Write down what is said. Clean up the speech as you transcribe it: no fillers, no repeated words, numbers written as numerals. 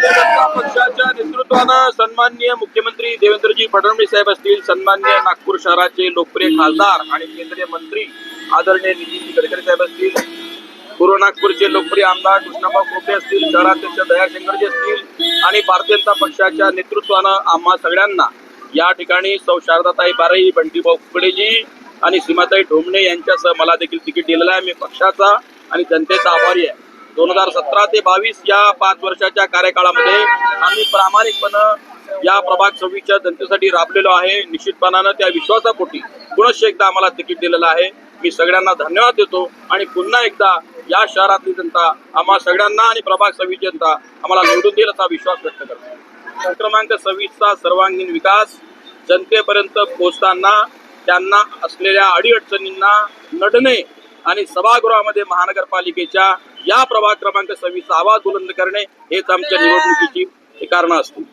भारतीय जनता पक्षाच्या नेतृत्वानं सन्माननीय मुख्यमंत्री देवेंद्रजी फडणवीस साहेब असतील, सन्माननीय नागपूर शहराचे लोकप्रिय खासदार आणि केंद्रीय मंत्री आदरणीय नितीन गडकरी साहेब असतील, पूर्व नागपूरचे लोकप्रिय आमदार कृष्णाभाऊ खोपटे असतील, शहराध्यक्ष दयाशंकरजी असतील आणि भारतीय जनता पक्षाच्या नेतृत्वानं आम्हा सगळ्यांना या ठिकाणी सौ शारदाताई बारई, बंटीभाऊ कुकडेजी आणि सीमाताई ढोमणे यांच्यासह मला देखील तिकीट दिलेलं आहे. मी पक्षाचा आणि जनतेचा आभारी आहे. 2017 ते 22 या 5 वर्षाच्या कार्यकाळामध्ये आम्ही प्रामाणिकपणे या प्रभाग 26च्या जनतेसाठी राबलेलो आहे. निश्चितपणानं त्या विश्वासापोटी पुनश्च एकदा आम्हाला तिकीट दिलेलं आहे. मी सगळ्यांना धन्यवाद देतो आणि पुन्हा एकदा या शहरातली जनता आम्हा सगळ्यांना आणि प्रभाग 26 जनता आम्हाला निवडून देईल असा विश्वास व्यक्त करतो. क्रमांक 26चा सर्वांगीण विकास जनतेपर्यंत पोहोचताना त्यांना असलेल्या अडीअडचणींना लढणे आणि सभागृहामध्ये महानगरपालिकेच्या या प्रभाग क्रमांक 26चा आवाज बुलंद करणे हेच आमच्या निवडणुकीची कारण असतील.